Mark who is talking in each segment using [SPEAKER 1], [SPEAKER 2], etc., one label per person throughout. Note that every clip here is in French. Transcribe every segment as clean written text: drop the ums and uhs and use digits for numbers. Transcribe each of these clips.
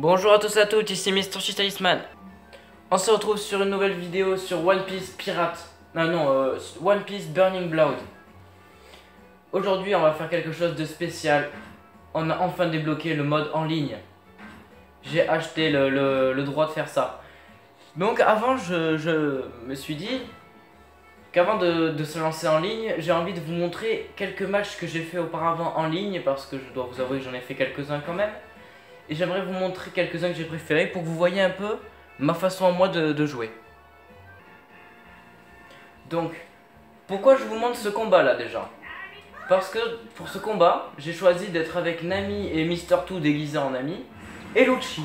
[SPEAKER 1] Bonjour à tous et à toutes, ici Mr. Talisman. On se retrouve sur une nouvelle vidéo sur One Piece Pirate. One Piece Burning Blood. Aujourd'hui, on va faire quelque chose de spécial. On a enfin débloqué le mode en ligne. J'ai acheté le droit de faire ça. Donc avant, je me suis dit qu'avant de se lancer en ligne, j'ai envie de vous montrer quelques matchs que j'ai fait auparavant en ligne, parce que je dois vous avouer que j'en ai fait quelques-uns quand même. Et j'aimerais vous montrer quelques-uns que j'ai préférés pour que vous voyez un peu ma façon à moi de jouer. Donc, pourquoi je vous montre ce combat là déjà? Parce que pour ce combat, j'ai choisi d'être avec Nami et Mister 2 déguisés en Nami, et Lucci.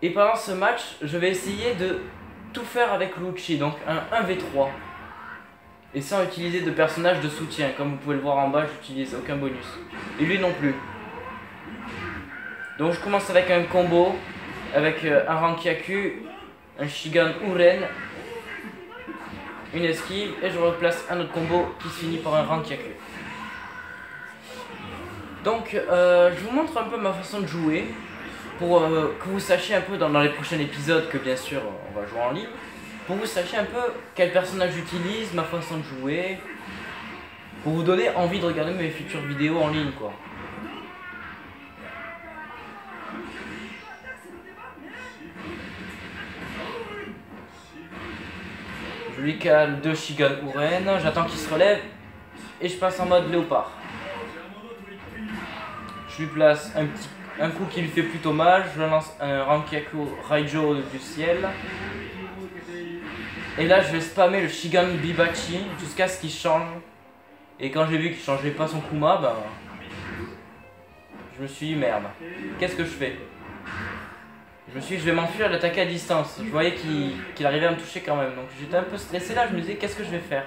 [SPEAKER 1] Et pendant ce match, je vais essayer de tout faire avec Lucci, donc un 1v3. Et sans utiliser de personnage de soutien, comme vous pouvez le voir en bas, j'utilise aucun bonus. Et lui non plus. Donc je commence avec un combo, avec un Rankyaku, un Shigan Uren, une esquive, et je replace un autre combo qui se finit par un Rankyaku. Donc je vous montre un peu ma façon de jouer, pour que vous sachiez un peu dans les prochains épisodes, que bien sûr on va jouer en ligne, pour que vous sachiez un peu quel personnage j'utilise, ma façon de jouer, pour vous donner envie de regarder mes futures vidéos en ligne quoi. Je lui cale 2 Shigan Uren, j'attends qu'il se relève et je passe en mode léopard. Je lui place un coup qui lui fait plutôt mal, je lance un Rankyaku Raijo du ciel. Et là je vais spammer le Shigan Bibachi jusqu'à ce qu'il change. Et quand j'ai vu qu'il changeait pas son Kuma, ben, je me suis dit merde, qu'est-ce que je fais? Je me suis dit je vais m'enfuir et l'attaquer à distance. Je voyais qu'il arrivait à me toucher quand même. Donc j'étais un peu stressé là, je me disais qu'est-ce que je vais faire?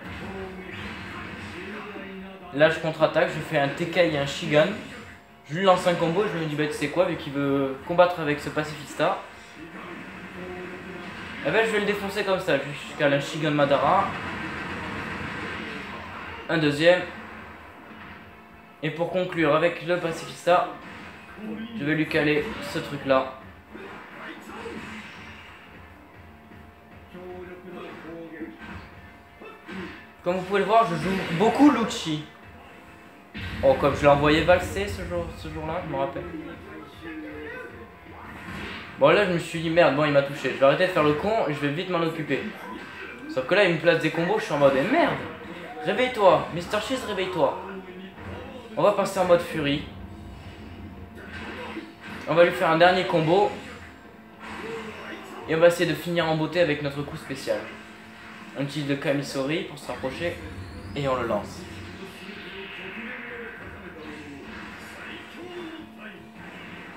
[SPEAKER 1] Là je contre-attaque, je fais un Tekai et un Shigan. Je lui lance un combo et je me dis bah tu sais quoi, vu qu'il veut combattre avec ce pacifista, eh ben je vais le défoncer comme ça, jusqu'à un Shigan Madara. Un deuxième. Et pour conclure avec le pacifista, je vais lui caler ce truc là. Comme vous pouvez le voir, je joue beaucoup Lucci. Oh, comme je l'ai envoyé valser ce jour-là, je me rappelle. Bon, là, je me suis dit, merde, bon, il m'a touché. Je vais arrêter de faire le con et je vais vite m'en occuper. Sauf que là, il me place des combos, je suis en mode, eh, merde. Réveille-toi, Mr. Cheese, réveille-toi. On va passer en mode furie. On va lui faire un dernier combo. Et on va essayer de finir en beauté avec notre coup spécial. Un petit de Kamisori pour se rapprocher. Et on le lance.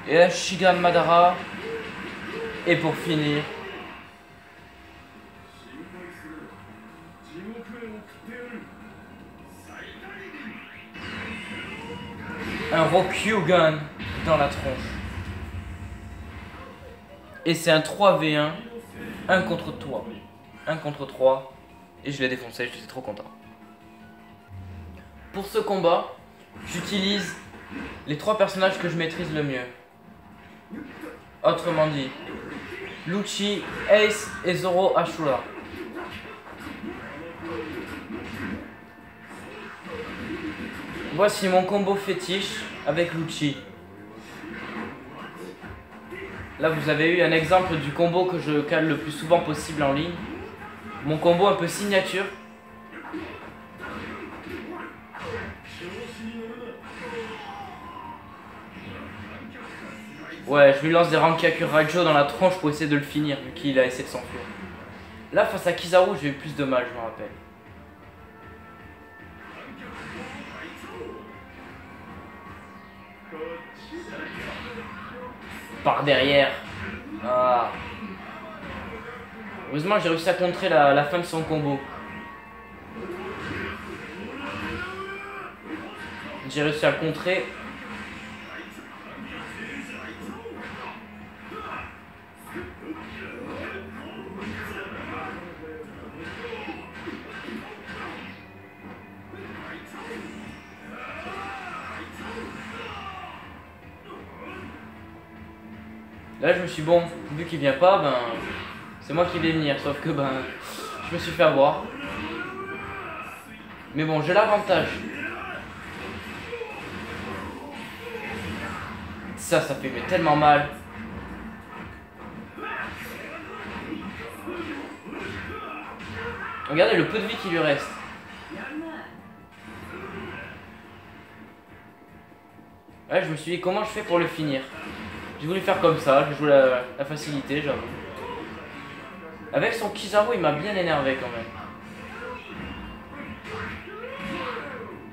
[SPEAKER 1] Et là, Shigan Madara. Et pour finir, un Rokugan dans la tronche. Et c'est un 3v1, 1 contre toi. 1 contre 3. Et je l'ai défoncé, je suis trop content. Pour ce combat, j'utilise les 3 personnages que je maîtrise le mieux. Autrement dit, Lucci, Ace et Zoro Ashura. Voici mon combo fétiche avec Lucci. Là vous avez eu un exemple du combo que je cale le plus souvent possible en ligne. Mon combo un peu signature. Ouais, je lui lance des Rankyaku Raijo dans la tronche pour essayer de le finir, vu qu'il a essayé de s'enfuir. Là, face à Kizaru, j'ai eu plus de mal, je me rappelle. Par derrière. Ah. Heureusement, j'ai réussi à contrer la fin de son combo. J'ai réussi à le contrer. Là je me suis dit, bon, vu qu'il vient pas, ben c'est moi qui vais venir, sauf que ben je me suis fait avoir. Mais bon, j'ai l'avantage. Ça fait mais tellement mal. Regardez le peu de vie qui lui reste. Ouais, je me suis dit comment je fais pour le finir. J'ai voulu faire comme ça, j'ai joué la facilité, j'avoue. Avec son Kizaru, il m'a bien énervé quand même.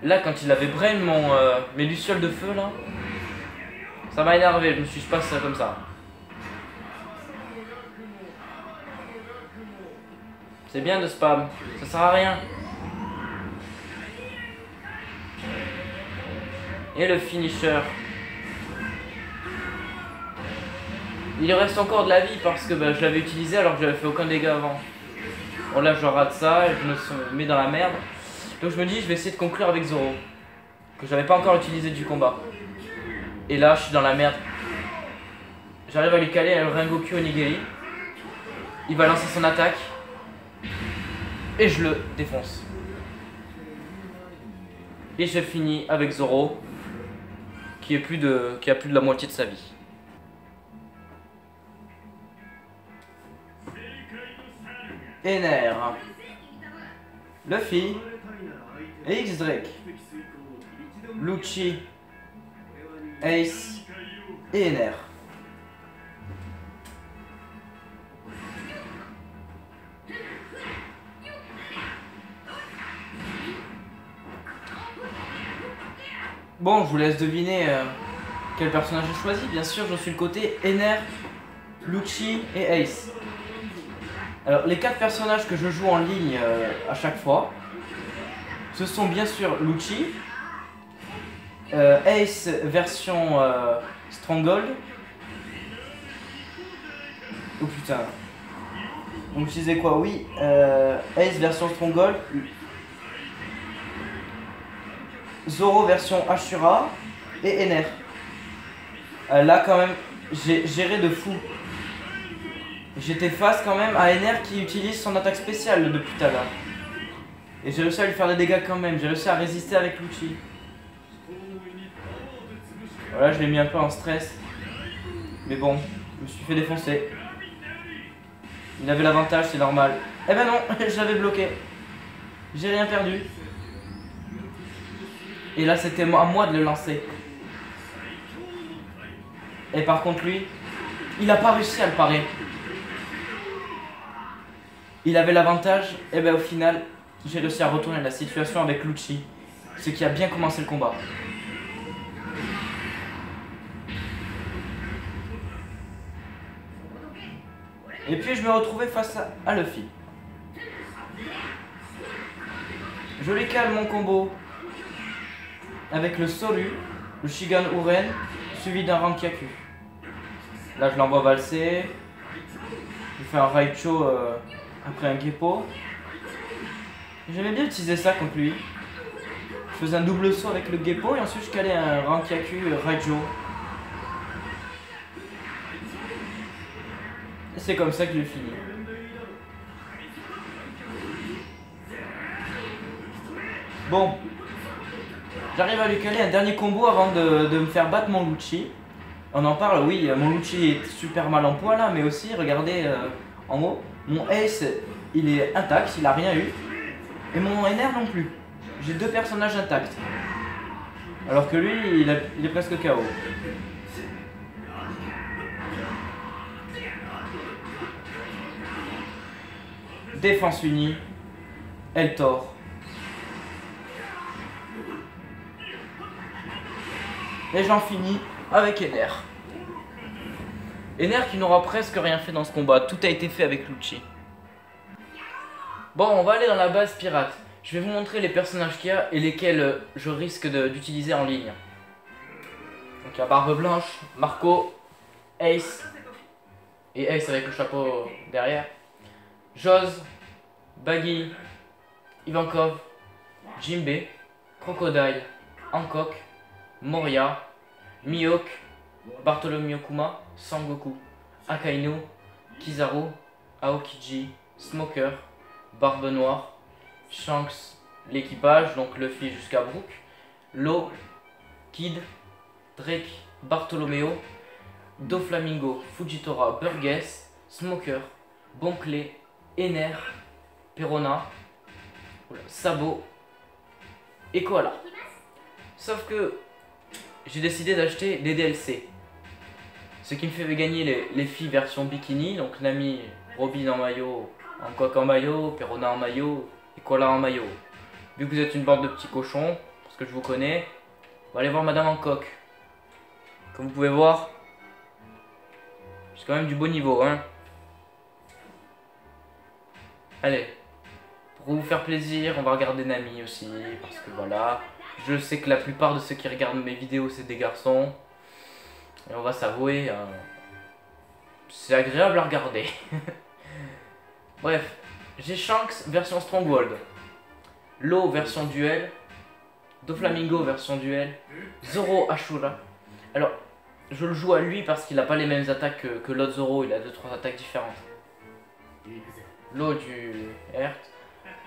[SPEAKER 1] Là, quand il avait brain mes lucioles de feu là, ça m'a énervé, je me suis dit, je passe ça comme ça. C'est bien de spam, ça sert à rien. Et le finisher. Il reste encore de la vie parce que bah, je l'avais utilisé alors que j'avais fait aucun dégât avant. Bon là je rate ça et je me mets dans la merde. Donc je me dis je vais essayer de conclure avec Zoro. Que j'avais pas encore utilisé du combat. Et là je suis dans la merde. J'arrive à lui caler un Rengoku Onigiri. Il va lancer son attaque. Et je le défonce. Et je finis avec Zoro. Qui a plus de la moitié de sa vie. Ener, Luffy, X-Drake, Lucci, Ace et Ener. Bon, je vous laisse deviner quel personnage j'ai choisi. Bien sûr, je suis le côté Ener, Lucci et Ace. Alors, les 4 personnages que je joue en ligne à chaque fois, ce sont bien sûr Lucci, Ace version Stronghold. Oh putain. Donc je disais quoi? Oui, Ace version Stronghold, Zoro version Ashura et Ener. Là quand même, j'ai géré de fou. J'étais face quand même à Ener qui utilise son attaque spéciale depuis tout à l'heure. Et j'ai réussi à lui faire des dégâts quand même, j'ai réussi à résister avec Lucci. Voilà, je l'ai mis un peu en stress. Mais bon, je me suis fait défoncer. Il avait l'avantage, c'est normal. Eh ben non, je l'avais bloqué. J'ai rien perdu. Et là c'était à moi de le lancer. Et par contre lui, il a pas réussi à le parer. Il avait l'avantage, et ben au final, j'ai réussi à retourner la situation avec Lucci, ce qui a bien commencé le combat. Et puis je me retrouvais face à Luffy. Je lui cale mon combo avec le Soru, le Shigan Uren, suivi d'un Rankyaku. Là je l'envoie valser. Je fais un Raicho après un Geppo. J'aimais bien utiliser ça contre lui. Je faisais un double saut avec le Geppo et ensuite je calais un Rankyaku Raicho. Et c'est comme ça que je finis. Bon. J'arrive à lui caler un dernier combo avant de me faire battre mon Lucci. On en parle, oui, mon Lucci est super mal en point là, mais aussi, regardez en haut, mon Ace, il est intact, il a rien eu. Et mon Ener non plus. J'ai 2 personnages intacts. Alors que lui, il est presque KO. Défense unie. Eltor. Et j'en finis avec Ener. Ener qui n'aura presque rien fait dans ce combat. Tout a été fait avec Lucci. Bon, on va aller dans la base pirate. Je vais vous montrer les personnages qu'il y a et lesquels je risque d'utiliser en ligne. Donc il y a Barbe Blanche, Marco, Ace. Et Ace avec le chapeau derrière. Joz, Baggy, Ivankov, Jinbe, Crocodile, Hancock, Moria, Mihawk, Bartholomew Kuma, Sangoku. Akainu, Kizaru, Aokiji, Smoker, Barbe Noire, Shanks, l'équipage, donc Luffy jusqu'à Brook, Law, Kid, Drake, Bartolomeo, Doflamingo, Fujitora, Burgess, Smoker, Bonclé, Ener, Perona, Sabo et Koala. Sauf que j'ai décidé d'acheter des DLC. Ce qui me fait gagner les filles version bikini, donc Nami, Robin en maillot, Hancock en maillot, Perona en maillot et Koala en maillot. Vu que vous êtes une bande de petits cochons, parce que je vous connais, on va aller voir Madame Hancock. Comme vous pouvez voir, c'est quand même du beau niveau, hein. Allez, pour vous faire plaisir, on va regarder Nami aussi, parce que voilà, je sais que la plupart de ceux qui regardent mes vidéos, c'est des garçons. Et on va s'avouer, c'est agréable à regarder. Bref, j'ai Shanks version Stronghold, Law version duel, Doflamingo version duel, Zoro Ashura. Alors, je le joue à lui parce qu'il n'a pas les mêmes attaques que l'autre Zoro, il a 2-3 attaques différentes. Law du Hert,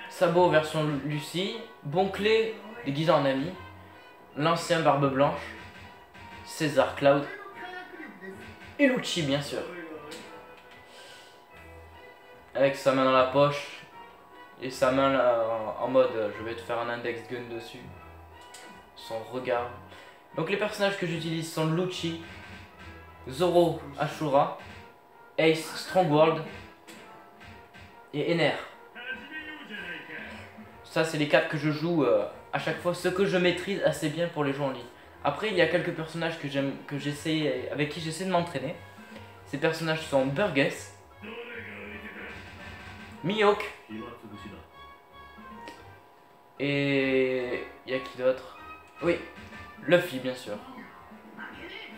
[SPEAKER 1] Sabo version Lucie, Bonclé déguisé en ami, l'ancien Barbe Blanche, César Cloud, et Lucci bien sûr. Avec sa main dans la poche et sa main là, en mode je vais te faire un index gun dessus. Son regard. Donc les personnages que j'utilise sont Lucci, Zoro Ashura, Ace Stronghold et Ener. Ça c'est les 4 que je joue à chaque fois, ce que je maîtrise assez bien pour les jeux en ligne. Après il y a quelques personnages que j'aime, avec qui j'essaie de m'entraîner. Ces personnages sont Burgess, Mihawk et il y a qui d'autre? Oui, Luffy bien sûr.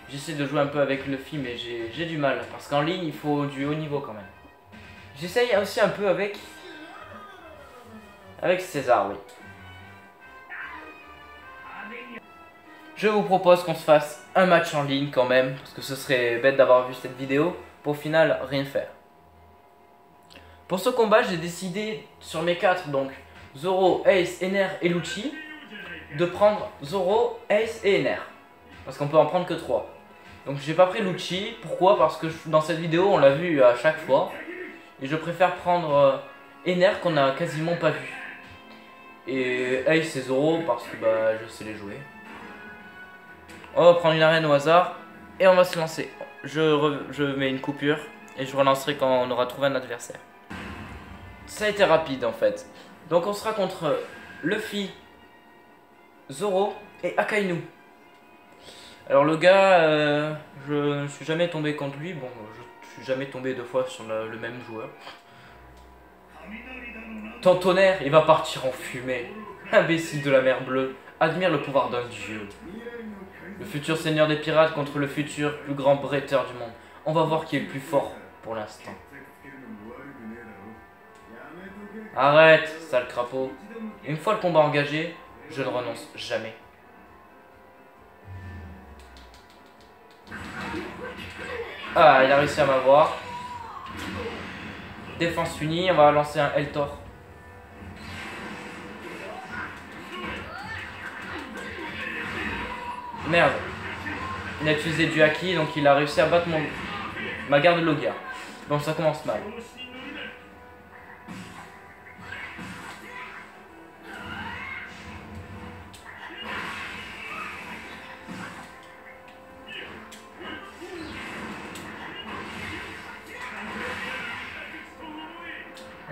[SPEAKER 1] J'essaie de jouer un peu avec Luffy mais j'ai du mal parce qu'en ligne il faut du haut niveau quand même. J'essaye aussi un peu avec César, oui. Je vous propose qu'on se fasse un match en ligne quand même, parce que ce serait bête d'avoir vu cette vidéo pour au final rien faire. Pour ce combat, j'ai décidé sur mes 4, donc Zoro, Ace, Ener et Lucci, de prendre Zoro, Ace et Ener. Parce qu'on peut en prendre que 3. Donc j'ai pas pris Lucci, pourquoi? Parce que dans cette vidéo on l'a vu à chaque fois. Et je préfère prendre Ener qu'on a quasiment pas vu. Et Ace et Zoro parce que bah, je sais les jouer. On va prendre une arène au hasard et on va se lancer. Je mets une coupure et je relancerai quand on aura trouvé un adversaire. Ça a été rapide en fait. Donc on sera contre Luffy, Zoro et Akainu. Alors le gars, je ne suis jamais tombé contre lui. Bon, je suis jamais tombé 2 fois sur le même joueur. Ton tonnerre, il va partir en fumée. Imbécile de la mer bleue, admire le pouvoir d'un dieu. Le futur seigneur des pirates contre le futur plus grand bretteur du monde. On va voir qui est le plus fort pour l'instant. Arrête, sale crapaud. Une fois le combat engagé, je ne renonce jamais. Ah, il a réussi à m'avoir. Défense unie, on va lancer un Eltor. Merde. Il a utilisé du haki, donc il a réussi à battre ma garde Logia. Bon, ça commence mal.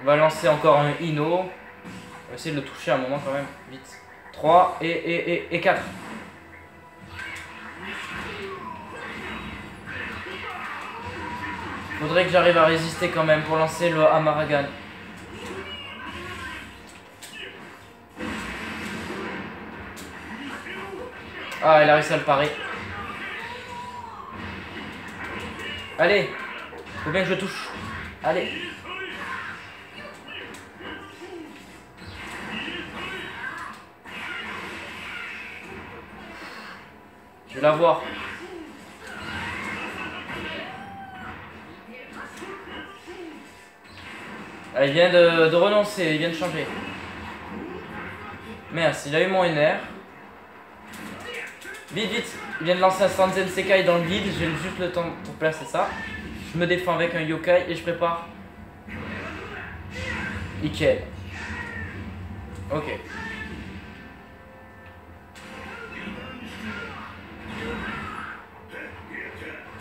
[SPEAKER 1] On va lancer encore un Ino. On va essayer de le toucher à un moment quand même. Vite. 3 et 4. Faudrait que j'arrive à résister quand même pour lancer le Amaragan. Ah, il a réussi à le parer. Allez. Faut bien que je touche. Allez. Je vais l'avoir. Ah, il vient de renoncer, il vient de changer. Merde, il a eu mon NR. Vite, vite, il vient de lancer un Sanzen Sekai dans le vide. J'ai juste le temps pour placer ça. Je me défends avec un yokai et je prépare. Nickel. Ok.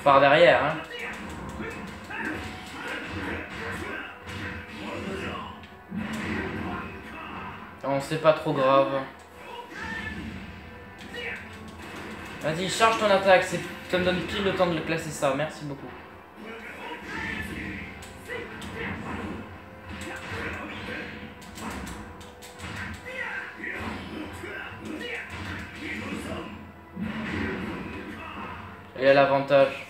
[SPEAKER 1] Par derrière, hein. Oh, c'est pas trop grave. Vas-y, charge ton attaque. Ça me donne pile le temps de le placer ça. Merci beaucoup. Et à l'avantage.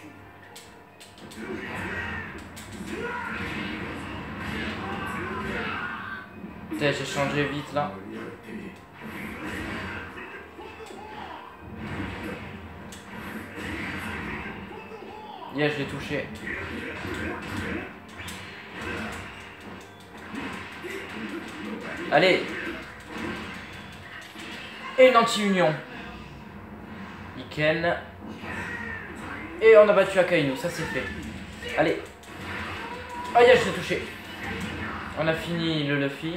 [SPEAKER 1] Putain, j'ai changé vite là. Yeah, je l'ai touché. Allez. Et une anti-union. Nickel. Et on a battu Akainu, ça c'est fait. Allez. Ah, yeah, je l'ai touché. On a fini le Luffy.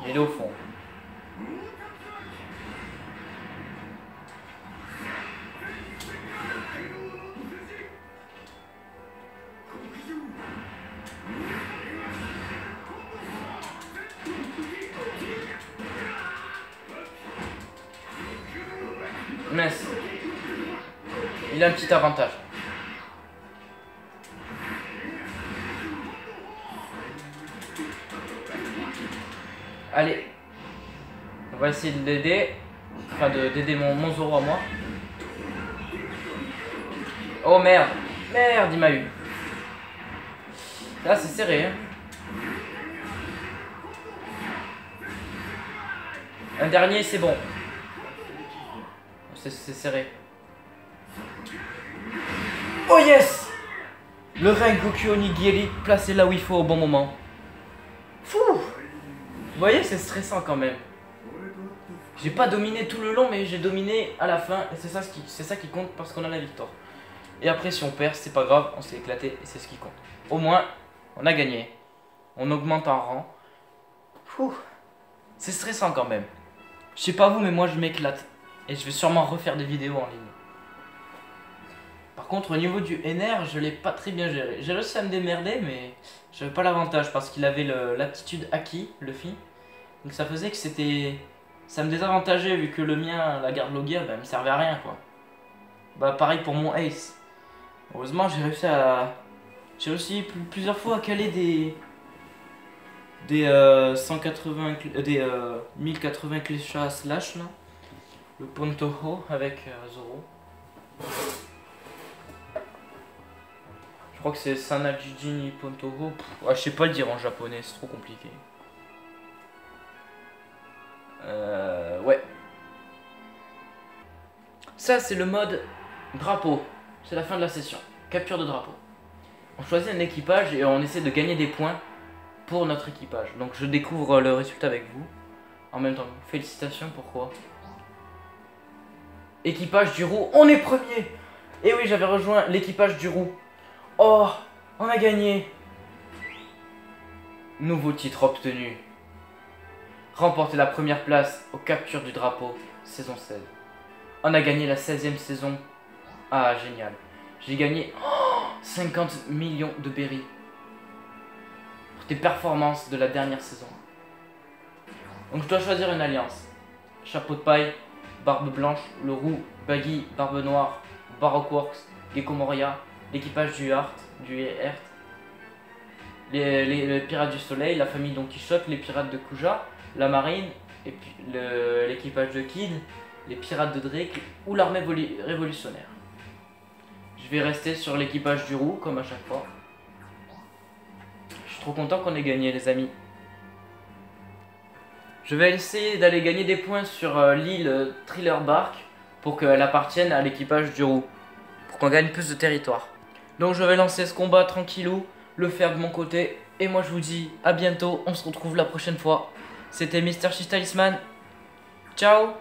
[SPEAKER 1] Il est au fond. Mince. Il a un petit avantage. Allez. On va essayer de l'aider. Enfin d'aider mon Zoro à moi. Oh merde. Merde, il m'a eu. Là c'est serré, hein. Un dernier, c'est bon. C'est serré. Oh yes! Le Rengoku Onigiri placé là où il faut au bon moment. Fou! Vous voyez, c'est stressant quand même. J'ai pas dominé tout le long, mais j'ai dominé à la fin. Et c'est ça qui compte parce qu'on a la victoire. Et après, si on perd, c'est pas grave, on s'est éclaté et c'est ce qui compte. Au moins, on a gagné. On augmente en rang. Fou! C'est stressant quand même. Je sais pas vous, mais moi je m'éclate. Et je vais sûrement refaire des vidéos en ligne. Par contre, au niveau du NR, je l'ai pas très bien géré. J'ai réussi à me démerder, mais j'avais pas l'avantage parce qu'il avait l'aptitude Haki, Luffy. Donc ça faisait que c'était... Ça me désavantageait vu que le mien, la garde Logia, bah, me servait à rien quoi. Bah pareil pour mon Ace. Heureusement, j'ai réussi à... J'ai réussi plusieurs fois à caler des 1080 clichés slash là. Le Pontoho avec Zoro. Je crois que c'est Sanajiji Pontoho. Ah, je sais pas le dire en japonais, c'est trop compliqué. Ouais. Ça, c'est le mode drapeau. C'est la fin de la session. Capture de drapeau. On choisit un équipage et on essaie de gagner des points pour notre équipage. Donc je découvre le résultat avec vous. En même temps, félicitations, pourquoi? Équipage du roux, on est premier. Et oui, j'avais rejoint l'équipage du roux. Oh, on a gagné. Nouveau titre obtenu. Remporter la première place aux captures du drapeau, saison 16. On a gagné la 16e saison. Ah, génial. J'ai gagné 50 millions de berries. Pour tes performances de la dernière saison. Donc je dois choisir une alliance. Chapeau de paille, Barbe Blanche, le Roux, Baggy, Barbe Noire, Baroque Works, Gecko Moria, l'équipage du Heart, les pirates du Soleil, la famille Don Quichotte, les pirates de Kuja, la marine, et puis l'équipage de Kid, les pirates de Drake ou l'armée révolutionnaire. Je vais rester sur l'équipage du Roux, comme à chaque fois. Je suis trop content qu'on ait gagné, les amis. Je vais essayer d'aller gagner des points sur l'île Thriller Bark pour qu'elle appartienne à l'équipage du roux, pour qu'on gagne plus de territoire. Donc je vais lancer ce combat tranquillou, le faire de mon côté, et moi je vous dis à bientôt, on se retrouve la prochaine fois. C'était Mr. Cheese Talisman, ciao.